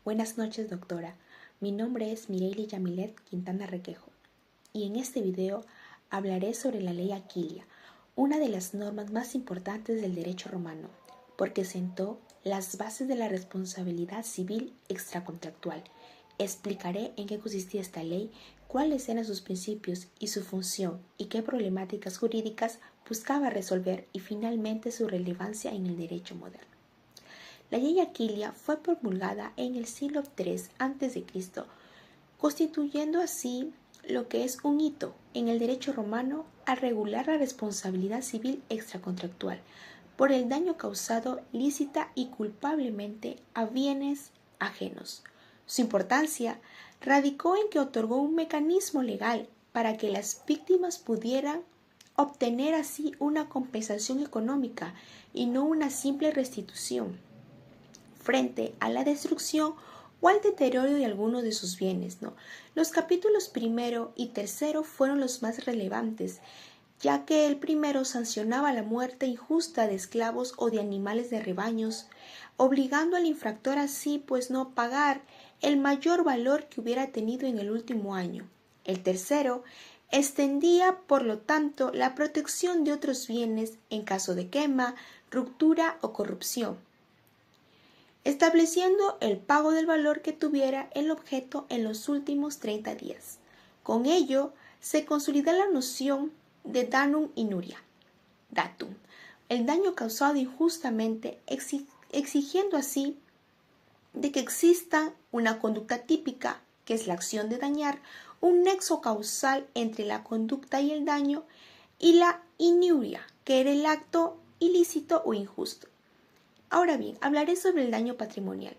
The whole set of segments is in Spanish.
Buenas noches, doctora. Mi nombre es Mireille Yamilet Quintana Requejo y en este video hablaré sobre la ley Aquilia, una de las normas más importantes del derecho romano, porque sentó las bases de la responsabilidad civil extracontractual. Explicaré en qué consistía esta ley, cuáles eran sus principios y su función y qué problemáticas jurídicas buscaba resolver y finalmente su relevancia en el derecho moderno. La ley Aquilia fue promulgada en el siglo III a.C., constituyendo así lo que es un hito en el derecho romano al regular la responsabilidad civil extracontractual por el daño causado lícita y culpablemente a bienes ajenos. Su importancia radicó en que otorgó un mecanismo legal para que las víctimas pudieran obtener así una compensación económica y no una simple restitución frente a la destrucción o al deterioro de algunos de sus bienes, ¿no? Los capítulos primero y tercero fueron los más relevantes, ya que el primero sancionaba la muerte injusta de esclavos o de animales de rebaños, obligando al infractor así pues no pagar el mayor valor que hubiera tenido en el último año. El tercero extendía, por lo tanto, la protección de otros bienes en caso de quema, ruptura o corrupción, estableciendo el pago del valor que tuviera el objeto en los últimos 30 días. Con ello, se consolida la noción de danum inuria, datum, el daño causado injustamente, exigiendo así de que exista una conducta típica, que es la acción de dañar, un nexo causal entre la conducta y el daño, y la inuria, que era el acto ilícito o injusto. Ahora bien, hablaré sobre el daño patrimonial,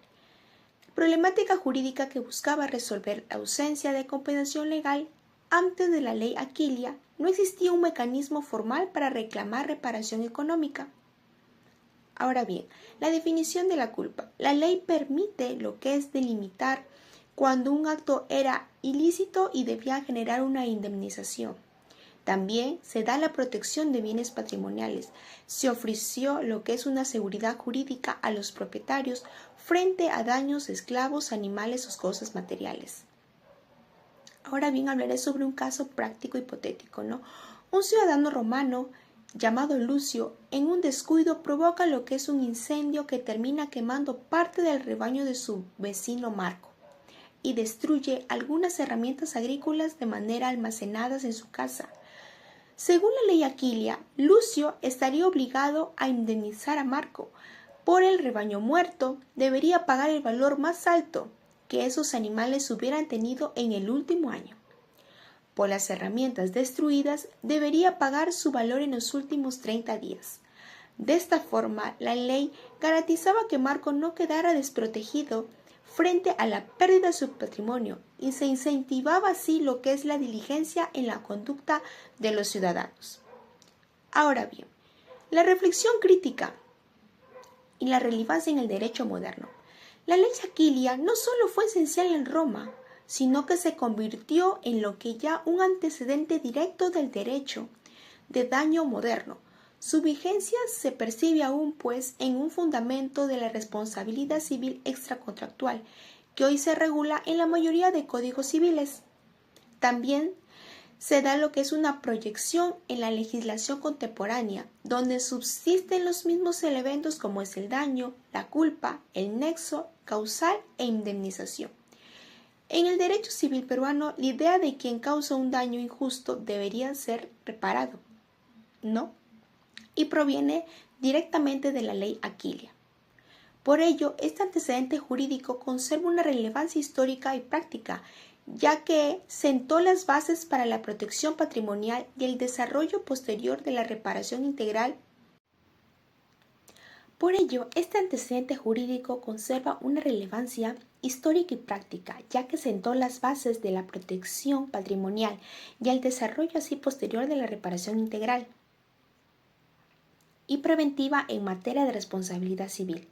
problemática jurídica que buscaba resolver la ausencia de compensación legal. Antes de la ley Aquilia no existía un mecanismo formal para reclamar reparación económica. Ahora bien, la definición de la culpa. La ley permite lo que es delimitar cuando un acto era ilícito y debía generar una indemnización. También se da la protección de bienes patrimoniales. Se ofreció lo que es una seguridad jurídica a los propietarios frente a daños de esclavos, animales o cosas materiales. Ahora bien, hablaré sobre un caso práctico hipotético, ¿no? Un ciudadano romano llamado Lucio, en un descuido provoca lo que es un incendio que termina quemando parte del rebaño de su vecino Marco y destruye algunas herramientas agrícolas de manera almacenadas en su casa. Según la ley Aquilia, Lucio estaría obligado a indemnizar a Marco. Por el rebaño muerto, debería pagar el valor más alto que esos animales hubieran tenido en el último año. Por las herramientas destruidas, debería pagar su valor en los últimos 30 días. De esta forma, la ley garantizaba que Marco no quedara desprotegido frente a la pérdida de su patrimonio y se incentivaba así lo que es la diligencia en la conducta de los ciudadanos. Ahora bien, la reflexión crítica y la relevancia en el derecho moderno. La ley Aquilia no solo fue esencial en Roma, sino que se convirtió en lo que ya un antecedente directo del derecho de daño moderno. Su vigencia se percibe aún, pues, en un fundamento de la responsabilidad civil extracontractual, que hoy se regula en la mayoría de códigos civiles. También se da lo que es una proyección en la legislación contemporánea, donde subsisten los mismos elementos como es el daño, la culpa, el nexo causal e indemnización. En el derecho civil peruano, la idea de quien causa un daño injusto debería ser reparado, ¿no? Y proviene directamente de la ley Aquilia. Por ello, este antecedente jurídico conserva una relevancia histórica y práctica, ya que sentó las bases para la protección patrimonial y el desarrollo posterior de la reparación integral. Por ello, este antecedente jurídico conserva una relevancia histórica y práctica, ya que sentó las bases de la protección patrimonial y el desarrollo así posterior de la reparación integral y preventiva en materia de responsabilidad civil.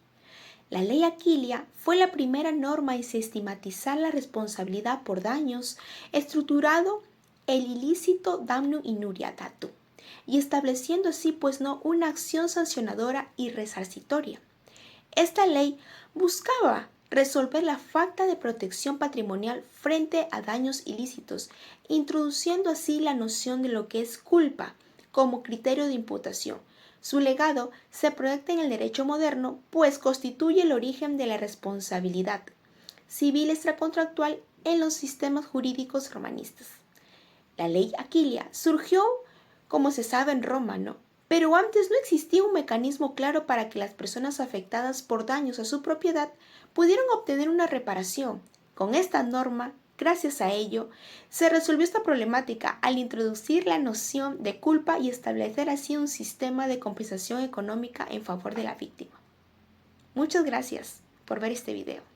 La ley Aquilia fue la primera norma en sistematizar la responsabilidad por daños, estructurado el ilícito damnum inuria datum, y estableciendo así pues no una acción sancionadora y resarcitoria. Esta ley buscaba resolver la falta de protección patrimonial frente a daños ilícitos, introduciendo así la noción de lo que es culpa como criterio de imputación. Su legado se proyecta en el derecho moderno, pues constituye el origen de la responsabilidad civil extracontractual en los sistemas jurídicos romanistas. La ley Aquilia surgió, como se sabe, en Roma, ¿no? Pero antes no existía un mecanismo claro para que las personas afectadas por daños a su propiedad pudieran obtener una reparación. Con esta norma, gracias a ello, se resolvió esta problemática al introducir la noción de culpa y establecer así un sistema de compensación económica en favor de la víctima. Muchas gracias por ver este video.